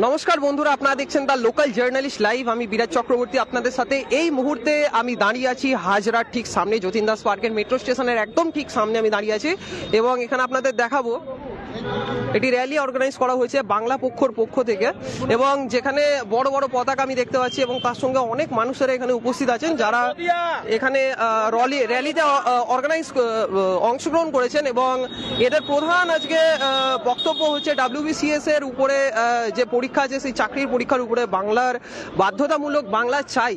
নমস্কার বন্ধুরা, আপনারা দেখছেন দ্য লোকাল জার্নালিস্ট লাইভ। আমি বিরাট চক্রবর্তী আপনাদের সাথে। এই মুহূর্তে আমি দাঁড়িয়ে আছি হাজরার ঠিক সামনে, যতীন দাস পার্কের মেট্রো স্টেশনের একদম ঠিক সামনে আমি দাঁড়িয়ে আছি এবং এখানে আপনাদের দেখাবো এটি র্যালি অর্গানাইজ করা হয়েছে বাংলা পক্ষর পক্ষ থেকে এবং যেখানে বড় বড় পতাকা আমি দেখতে পাচ্ছি এবং তার সঙ্গে অনেক মানুষেরা এখানে উপস্থিত আছেন যারা এখানে র্যালিতে অংশগ্রহণ করেছেন এবং এদের প্রধান আজকে বক্তব্য হচ্ছে WBCS এর উপরে যে পরীক্ষা আছে সেই চাকরির পরীক্ষার উপরে বাংলার বাধ্যতামূলক বাংলা চাই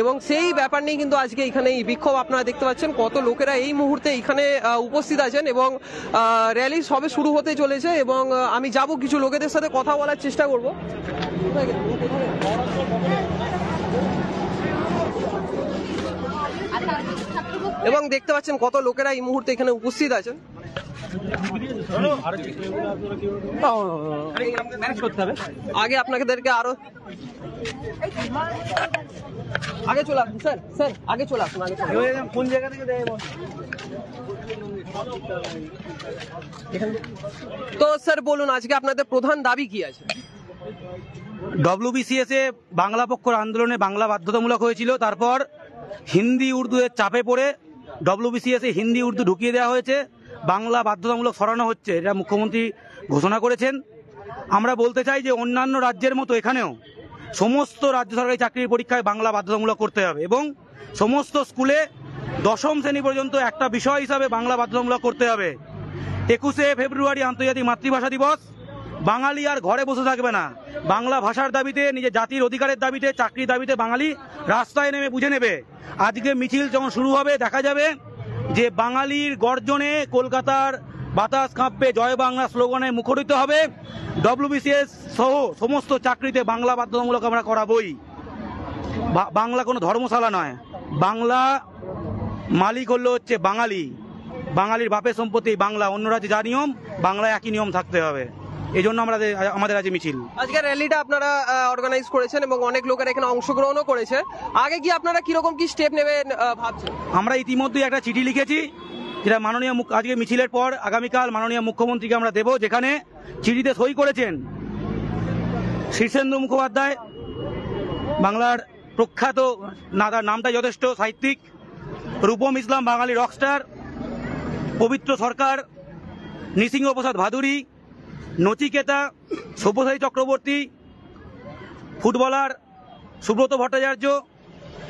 এবং সেই ব্যাপার নিয়ে কিন্তু আজকে এখানে এই বিক্ষোভ আপনারা দেখতে পাচ্ছেন। কত লোকেরা এই মুহূর্তে এখানে উপস্থিত আছেন এবং র্যালি সবে শুরু হতে চলেছে এবং আমি যাব কিছু লোকেদের সাথে কথা বলার চেষ্টা করব। এবং দেখতে পাচ্ছেন কত লোকেরা এই মুহূর্তে এখানে উপস্থিত আছেন। আগে আপনাদেরকে আরো আগে চলে আসুন স্যার, আগে চলে আসুন। কোন জায়গা থেকে তো স্যার বলুন আজকে আপনাদের প্রধান দাবি কি আছে? WBCS এ বাংলা পক্ষর আন্দোলনে বাংলা বাধ্যতামূলক হয়েছিল, তারপর হিন্দি উর্দু এর চাপে পড়ে WBCS এ হিন্দি উর্দু ঢুকিয়ে দেওয়া হয়েছে, বাংলা বাধ্যতামূলক সরানো হচ্ছে, এটা মুখ্যমন্ত্রী ঘোষণা করেছেন। আমরা বলতে চাই যে অন্যান্য রাজ্যের মতো এখানেও সমস্ত রাজ্য সরকারি চাকরির পরীক্ষায় বাংলা বাধ্যতামূলক করতে হবে এবং সমস্ত স্কুলে দশম শ্রেণী পর্যন্ত একটা বিষয় হিসাবে বাংলা বাধ্যতামূলক করতে হবে। 21শে ফেব্রুয়ারি আন্তর্জাতিক মাতৃভাষা দিবস, বাঙালি আর ঘরে বসে থাকবে না। বাংলা ভাষার দাবিতে, নিজের জাতির অধিকারের দাবিতে, চাকরির দাবিতে বাঙালি রাস্তায় নেমে বুঝে নেবে। আজকে মিছিল যখন শুরু হবে দেখা যাবে যে বাঙালির গর্জনে কলকাতার বাতাস কাঁপবে, জয় বাংলা স্লোগানে মুখরিত হবে। WBCS সহ সমস্ত চাকরিতে বাংলা বাধ্যতামূলক আমরা করাবই। বাংলা কোনো ধর্মশালা নয়, বাংলা মালিক হলো হচ্ছে বাঙালি, বাঙালির বাপের সম্পত্তি বাংলা। অন্য রাজ্যে যা নিয়ম, বাংলায় একই নিয়ম থাকতে হবে। এই জন্য আমাদের আজ মিছিল। আজকে র্যালিটা আপনারা অর্গানাইজ করেছেন এবং অনেক লোকেরা এখানে অংশগ্রহণও করেছে। আগে কি আপনারা কিরকম কি স্টেপ নেবেন ভাবছেন? আমরা ইতিমধ্যেই একটা চিঠি লিখেছি, যেটা মাননীয় আজকে মিছিলের পর আগামীকাল মাননীয় মুখ্যমন্ত্রীকে আমরা দেব, যেখানে চিঠিতে সই করেছেন শীর্ষেন্দু মুখোপাধ্যায়, বাংলার প্রখ্যাত, তার নামটা যথেষ্ট, সাহিত্যিক, রূপম ইসলাম বাঙালি রকস্টার, পবিত্র সরকার, নৃসিংহ প্রসাদ ভাদুরী, নচিকেতা, সব্যসাচী চক্রবর্তী, ফুটবলার সুব্রত ভট্টাচার্য,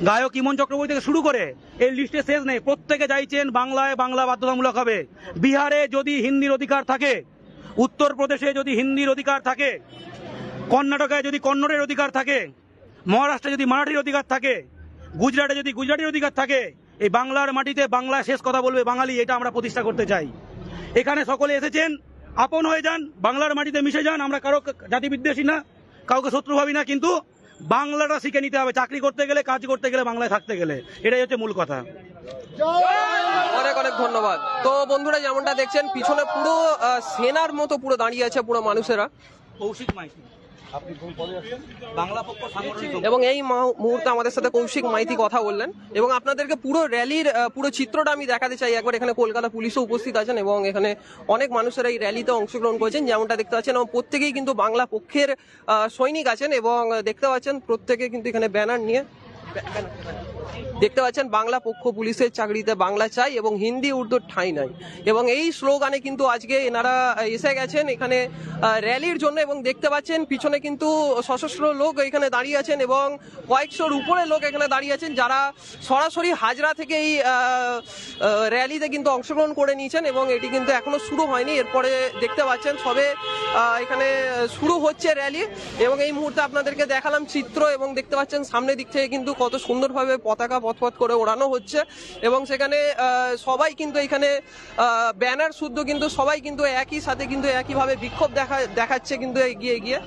গায়ক ইমন চক্রবর্তী থেকে শুরু করে এই লিস্টে শেষ নেই। প্রত্যেকে চাইছেন বাংলায় বাংলা বাধ্যতামূলক হবে। বিহারে যদি হিন্দির অধিকার থাকে, উত্তরপ্রদেশে যদি হিন্দির অধিকার থাকে, কর্ণাটকায় যদি কন্নড়ের অধিকার থাকে, মহারাষ্ট্রে যদি মারাঠির অধিকার থাকে, গুজরাটে যদি গুজরাটির অধিকার থাকে, এই বাংলার মাটিতে বাংলা শেষ কথা বলবে বাঙালি, এটা আমরা প্রতিষ্ঠা করতে চাই। এখানে সকলে এসেছেন, আপন হয়ে যান, বাংলার মাটিতে মিশে যান। আমরা কারো জাতি বিদ্বেষী না, কাউকে শত্রু ভাবি না, কিন্তু বাংলাটা শিখে নিতে হবে। চাকরি করতে গেলে, কাজ করতে গেলে, বাংলায় থাকতে গেলে, এটাই হচ্ছে মূল কথা। অনেক অনেক ধন্যবাদ। তো বন্ধুরা, যেমনটা দেখছেন পিছনে পুরো সেনার মতো পুরো দাঁড়িয়ে আছে পুরো মানুষেরা। কৌশিক মাইতি বাংলা পক্ষ সাংগঠনিক, এবং এই মুহূর্তে আমাদের সাথে কৌশিক মাইতি কথা বললেন এবং আপনাদেরকে পুরো র্যালির পুরো চিত্রটা আমি দেখাতে চাই একবার। এখানে কলকাতা পুলিশও উপস্থিত আছেন এবং এখানে অনেক মানুষেরা এই র্যালিতে অংশগ্রহণ করেছেন যেমনটা দেখতে পাচ্ছেন এবং প্রত্যেকেই কিন্তু বাংলা পক্ষের সৈনিক আছেন এবং দেখতে পাচ্ছেন প্রত্যেকে কিন্তু এখানে ব্যানার নিয়ে দেখতে পাচ্ছেন বাংলা পক্ষ পুলিশের চাকরিতে বাংলা চাই এবং হিন্দি উর্দুর ঠাঁই নাই এবং এই স্লোগানে কিন্তু আজকে এনারা এসে গেছেন এখানে র্যালির জন্য এবং দেখতে পাচ্ছেন পিছনে কিন্তু সশস্ত্র লোক এখানে দাঁড়িয়ে আছেন এবং কয়েকশোর উপরে লোক এখানে দাঁড়িয়ে আছেন যারা সরাসরি হাজরা থেকে এই র্যালিতে কিন্তু অংশগ্রহণ করে নিয়েছেন এবং এটি কিন্তু এখনো শুরু হয়নি। এরপরে দেখতে পাচ্ছেন সবে এখানে শুরু হচ্ছে র্যালি এবং এই মুহূর্তে আপনাদেরকে দেখালাম চিত্র এবং দেখতে পাচ্ছেন সামনের দিক থেকে কিন্তু কত সুন্দরভাবে পতাকা পথ করে ওড়ানো হচ্ছে এবং সেখানে সবাই কিন্তু এখানে ব্যানার শুদ্ধ কিন্তু সবাই কিন্তু একই সাথে কিন্তু একইভাবে বিক্ষোভ দেখাচ্ছে কিন্তু এগিয়ে গিয়ে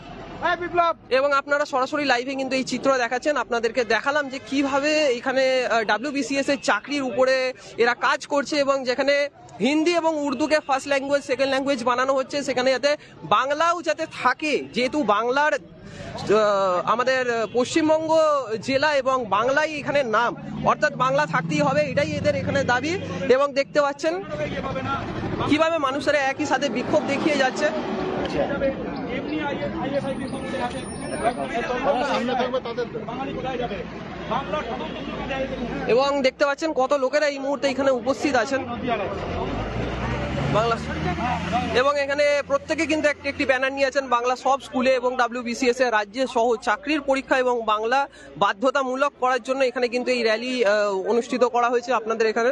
এবং আপনারা সরাসরি লাইভে কিন্তু এই চিত্র দেখাচ্ছেন। আপনাদেরকে দেখালাম যে কিভাবে এখানে WBCS এর চাকরির উপরে এরা কাজ করছে এবং যেখানে হিন্দি এবং উর্দুকে ফার্স্ট ল্যাঙ্গুয়েজ, সেকেন্ড ল্যাঙ্গুয়েজ বানানো হচ্ছে, সেখানে যাতে বাংলাও যাতে থাকে, যেহেতু বাংলার আমাদের পশ্চিমবঙ্গ জেলা এবং বাংলাই এখানে নাম, অর্থাৎ বাংলা থাকতেই হবে, এটাই এদের এখানে দাবি। এবং দেখতে পাচ্ছেন কিভাবে মানুষেরা একই সাথে বিক্ষোভ দেখিয়ে যাচ্ছে। এবং দেখতে পাচ্ছেন কত লোকেরা এই মুহূর্তে এখানে উপস্থিত আছেন বাংলা, এবং এখানে প্রত্যেকে কিন্তু একটি ব্যানার নিয়ে আছেন বাংলা সব স্কুলে এবং WBCS এর রাজ্যে সহ চাকরির পরীক্ষা এবং বাংলা বাধ্যতামূলক করার জন্য এখানে কিন্তু এই র্যালি অনুষ্ঠিত করা হয়েছে আপনাদের এখানে।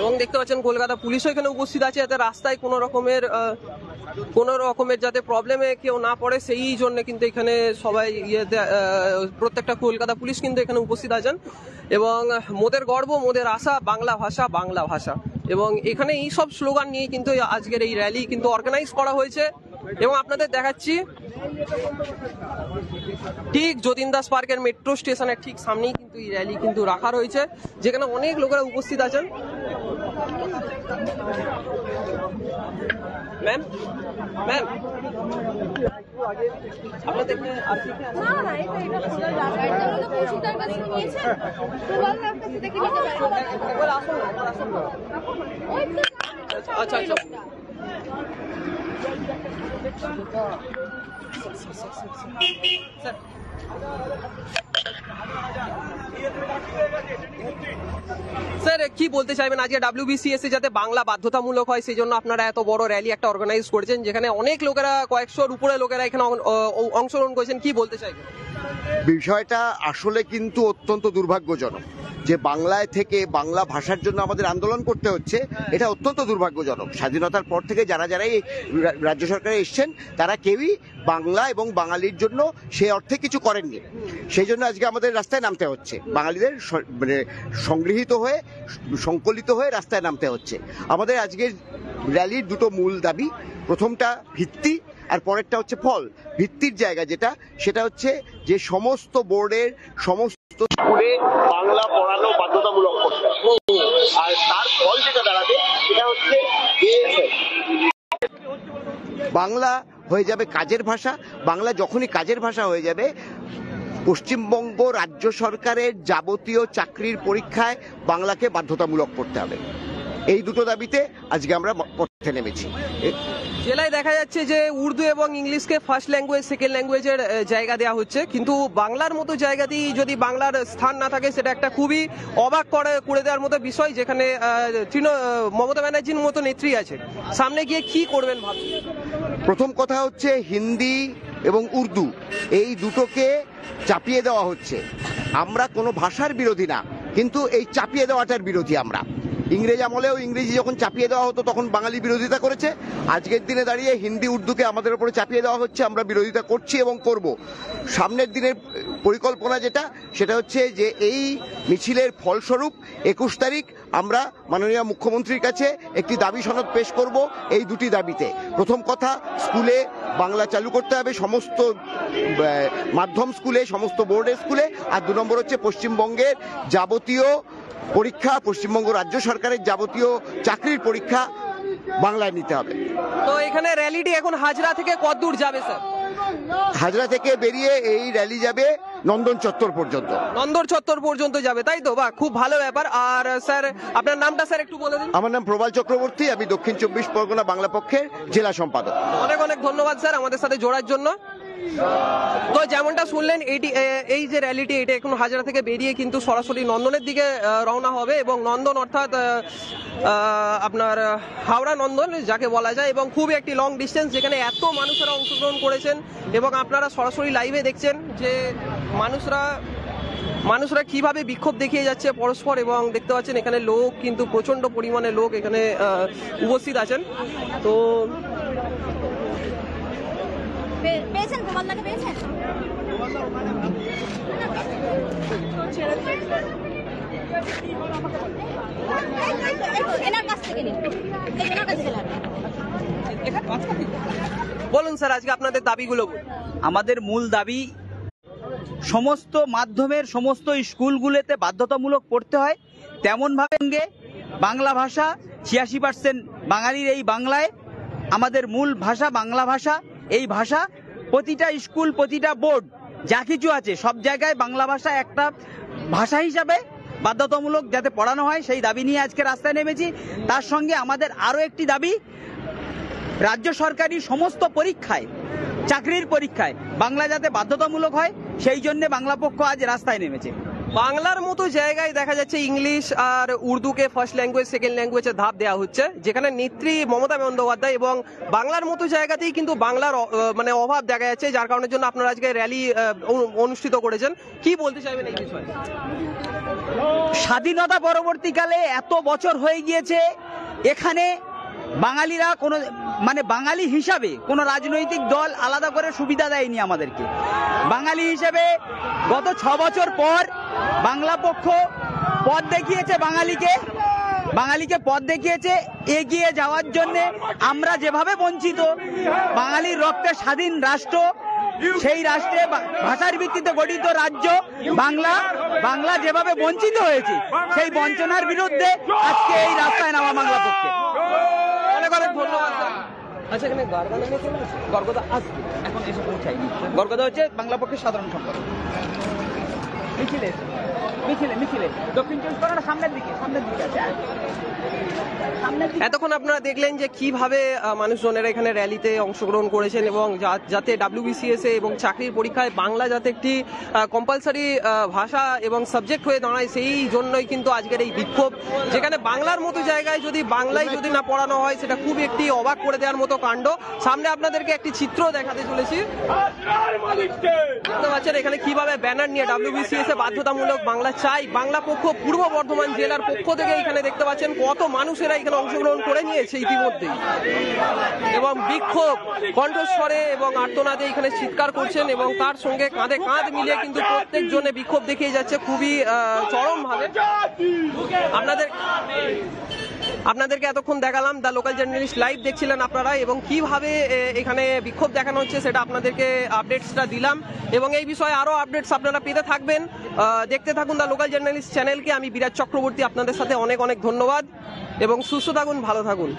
এবং দেখতে পাচ্ছেন কলকাতা পুলিশও এখানে উপস্থিত আছে, যাতে রাস্তায় কোনো রকমের যাতে প্রবলেমে কেউ না পড়ে সেই জন্য কিন্তু এখানে সবাই প্রত্যেকটা কলকাতা পুলিশ কিন্তু এখানে উপস্থিত আছেন। এবং মোদের গর্ব মোদের আশা বাংলা ভাষা বাংলা ভাষা, এবং এখানে এই সব স্লোগান নিয়ে কিন্তু আজকের এই র্যালি কিন্তু অর্গানাইজ করা হয়েছে। এবং আপনাদের দেখাচ্ছি ঠিক যতীন দাস পার্কের মেট্রো স্টেশনের ঠিক সামনেই কিন্তু এই র্যালি কিন্তু রাখা রয়েছে, যেখানে অনেক লোকেরা উপস্থিত আছেন। ম্যাম ম্যাম আপনাদের আচ্ছা আচ্ছা স্যার কি বলতে চাইবেন আজকে WBCS যাতে বাংলা বাধ্যতামূলক হয় সেই জন্য আপনারা এত বড় র্যালি একটা অর্গানাইজ করেছেন, যেখানে অনেক লোকেরা কয়েকশোর উপরে লোকেরা এখানে অংশগ্রহণ করেছেন, কি বলতে চাইবেন? বিষয়টা আসলে কিন্তু অত্যন্ত দুর্ভাগ্যজনক যে বাংলায় থেকে বাংলা ভাষার জন্য আমাদের আন্দোলন করতে হচ্ছে, এটা অত্যন্ত দুর্ভাগ্যজনক। স্বাধীনতার পর থেকে যারাই রাজ্য সরকারে এসছেন তারা কেউই বাংলা এবং বাঙালির জন্য সে অর্থে কিছু করেননি, সেই জন্য আজকে আমাদের রাস্তায় নামতে হচ্ছে, বাঙালিদের মানে সংগৃহীত হয়ে সংকলিত হয়ে রাস্তায় নামতে হচ্ছে। আমাদের আজকের র্যালির দুটো মূল দাবি, প্রথমটা ভিত্তি আর পরেরটা হচ্ছে ফল। ভিত্তির জায়গা যেটা সেটা হচ্ছে যে সমস্ত বোর্ডের সমস্ত স্কুলে বাংলা পড়ানো বাধ্যতামূলক করতে, আর তার ফল যেটা দাঁড়াবে সেটা হচ্ছে বাংলা হয়ে যাবে কাজের ভাষা। বাংলা যখনই কাজের ভাষা হয়ে যাবে, পশ্চিমবঙ্গ রাজ্য সরকারের যাবতীয় চাকরির পরীক্ষায় বাংলাকে বাধ্যতামূলক করতে হবে। এই দুটো দাবিতে আজকে আমরা পথে নেমেছি। জেলায় দেখা যাচ্ছে যে উর্দু এবং ইংলিশকে ফার্স্ট ল্যাঙ্গুয়েজ সেকেন্ড ল্যাঙ্গুয়েজের জায়গা দেওয়া হচ্ছে, কিন্তু বাংলার মতো জায়গাতেই যদি বাংলার স্থান না থাকে সেটা একটা খুবই অবাক করে দেওয়ার মতো বিষয়, যেখানে মমতা ব্যানার্জির মতো নেত্রী আছে, সামনে গিয়ে কি করবেন ভাবছেন? প্রথম কথা হচ্ছে হিন্দি এবং উর্দু এই দুটোকে চাপিয়ে দেওয়া হচ্ছে। আমরা কোনো ভাষার বিরোধী না, কিন্তু এই চাপিয়ে দেওয়াটার বিরোধী আমরা। ইংরেজ আমলেও ইংরেজি যখন চাপিয়ে দেওয়া হতো তখন বাঙালি বিরোধিতা করেছে, আজকের দিনে দাঁড়িয়ে হিন্দি উর্দুকে আমাদের উপরে চাপিয়ে দেওয়া হচ্ছে, আমরা বিরোধিতা করছি এবং করব। সামনের দিনের পরিকল্পনা যেটা সেটা হচ্ছে যে এই মিছিলের ফলস্বরূপ 21 তারিখ আমরা মাননীয় মুখ্যমন্ত্রীর কাছে একটি দাবি সনদ পেশ করব এই দুটি দাবিতে। প্রথম কথা, স্কুলে বাংলা চালু করতে হবে, সমস্ত মাধ্যম স্কুলে, সমস্ত বোর্ডের স্কুলে। আর 2 নম্বর হচ্ছে পশ্চিমবঙ্গের যাবতীয় পরীক্ষা, পশ্চিমবঙ্গ রাজ্য সরকারের যাবতীয় চাকরির পরীক্ষা বাংলায় নিতে হবে। তো এখানে র্যালিটি এখন হাজরা থেকে কত দূর যাবে স্যার? হাজরা থেকে বেরিয়ে এই র্যালি যাবে নন্দন চত্বর পর্যন্ত। নন্দন চত্বর পর্যন্ত যাবে, তাই তো? বাহ, খুব ভালো ব্যাপার। আর স্যার আপনার নামটা স্যার একটু বলে দিন। আমার নাম প্রবাল চক্রবর্তী, আমি দক্ষিণ 24 পরগনা বাংলা পক্ষের জেলা সম্পাদক। অনেক অনেক ধন্যবাদ স্যার আমাদের সাথে জোড়ার জন্য। তো যেমনটা শুনলেন এই যে র্যালিটি এটা এখন হাজরা থেকে বেরিয়ে কিন্তু সরাসরি নন্দনের দিকে রওনা হবে, এবং নন্দন অর্থাৎ আপনার হাওড়া নন্দন যাকে বলা যায়, এবং খুব একটি লং ডিস্টেন্স যেখানে এত মানুষেরা অংশগ্রহণ করেছেন, এবং আপনারা সরাসরি লাইভে দেখছেন যে মানুষরা কিভাবে বিক্ষোভ দেখিয়ে যাচ্ছে পরস্পর, এবং দেখতে পাচ্ছেন এখানে লোক কিন্তু প্রচন্ড পরিমাণে লোক এখানে উপস্থিত আছেন। তো পেয়েছেন গোপালদাকে পেয়েছেন? এনার কাছ থেকে নিন, এনার কাছে গেলাম। বলুন স্যার আজকে আপনাদের দাবিগুলো। আমাদের মূল দাবি সমস্ত মাধ্যমের সমস্ত স্কুলগুলোতে বাধ্যতামূলক পড়তে হয়, তেমনভাবে বাংলা ভাষা 86% বাঙালির এই বাংলায় আমাদের মূল ভাষা বাংলা ভাষা। এই ভাষা প্রতিটা স্কুল প্রতিটা বোর্ড যা কিছু আছে সব জায়গায় বাংলা ভাষা একটা ভাষা হিসাবে বাধ্যতামূলক যাতে পড়ানো হয় সেই দাবি নিয়ে আজকে রাস্তায় নেমেছি। তার সঙ্গে আমাদের আরও একটি দাবি, রাজ্য সরকারি সমস্ত পরীক্ষায়, চাকরির পরীক্ষায় বাংলা যাতে বাধ্যতামূলক হয়, সেই জন্য বাংলা পক্ষ আজ রাস্তায় নেমেছে। বাংলার মতো জায়গায় দেখা যাচ্ছে ইংলিশ আর উর্দুকে ফার্স্ট ল্যাঙ্গুয়েজ, সেকেন্ড ল্যাঙ্গুয়েজের ধাপ দেওয়া হচ্ছে, যেখানে নেত্রী মমতা বন্দ্যোপাধ্যায়, এবং বাংলার মতো জায়গাতেই কিন্তু বাংলার মানে অভাব দেখা যাচ্ছে, যার কারণের জন্য আপনারা আজকে র্যালি অনুষ্ঠিত করেছেন। কি বলতে চাইবেন এই বিষয়ে? স্বাধীনতা পরবর্তীকালে এত বছর হয়ে গিয়েছে, এখানে বাঙালিরা কোনো মানে বাঙালি হিসাবে কোনো রাজনৈতিক দল আলাদা করে সুবিধা দেয়নি আমাদেরকে। বাঙালি হিসেবে গত 6 বছর পর বাংলা পক্ষ পথ দেখিয়েছে, বাঙালিকে পথ দেখিয়েছে এগিয়ে যাওয়ার জন্য। আমরা যেভাবে বঞ্চিত, বাঙালির রক্তে স্বাধীন রাষ্ট্র, সেই রাষ্ট্রে ভাষার ভিত্তিতে গঠিত রাজ্য বাংলা যেভাবে বঞ্চিত হয়েছে, সেই বঞ্চনার বিরুদ্ধে আজকে এই রাস্তায় নামা বাংলা পক্ষে। অনেক অনেক ধন্যবাদ। আচ্ছা, এখানে গর্গদা আসবে, এখন এসে পৌঁছায়নি। গর্গদা হচ্ছে বাংলা পক্ষের সাধারণ সম্পাদক। মিছিলে দক্ষিণ 24 পরগনা সামনের দিকে আছে। এতক্ষণ আপনারা দেখলেন যে কিভাবে মানুষজনেরা এখানে র্যালিতে অংশগ্রহণ করেছেন, এবং যাতে WBCS এবং চাকরির পরীক্ষায় বাংলা যাতে একটি কম্পালসারি ভাষা এবং সাবজেক্ট হয়ে দাঁড়ায়, সেই জন্যই কিন্তু আজকের এই বিক্ষোভ। যেখানে বাংলার মতো জায়গায় যদি বাংলায় যদি না পড়ানো হয়, সেটা খুব একটি অবাক করে দেওয়ার মতো কাণ্ড। সামনে আপনাদেরকে একটি চিত্র দেখাতে চলেছি, দেখতে পাচ্ছেন এখানে কিভাবে ব্যানার নিয়ে WBCS এ বাধ্যতামূলক বাংলা চাই, বাংলা পক্ষ পূর্ব বর্ধমান জেলার পক্ষ থেকে এখানে দেখতে পাচ্ছেন কত মানুষেরা এখানে অংশগ্রহণ করে নিয়েছে ইতিমধ্যেই, এবং বিক্ষোভ কণ্ঠস্বরে এবং আর্তনাদে এখানে চিৎকার করছেন, এবং তার সঙ্গে কাঁধে কাঁধ মিলিয়ে কিন্তু প্রত্যেক জনে বিক্ষোভ দেখিয়ে যাচ্ছে খুবই চরম ভাবে। আপনাদেরকে এতক্ষণ দেখালাম দ্য লোকাল জার্নালিস্ট লাইভ দেখছিলেন আপনারা, এবং কিভাবে এখানে বিক্ষোভ দেখানো হচ্ছে সেটা আপনাদেরকে আপডেটসটা দিলাম, এবং এই বিষয়ে আরো আপডেটস আপনারা পেতে থাকবেন। দেখতে থাকুন দ্য লোকাল জার্নালিস্ট চ্যানেলকে। আমি বিরাজ চক্রবর্তী, আপনাদের সাথে অনেক অনেক ধন্যবাদ, এবং সুস্থ থাকুন, ভালো থাকুন।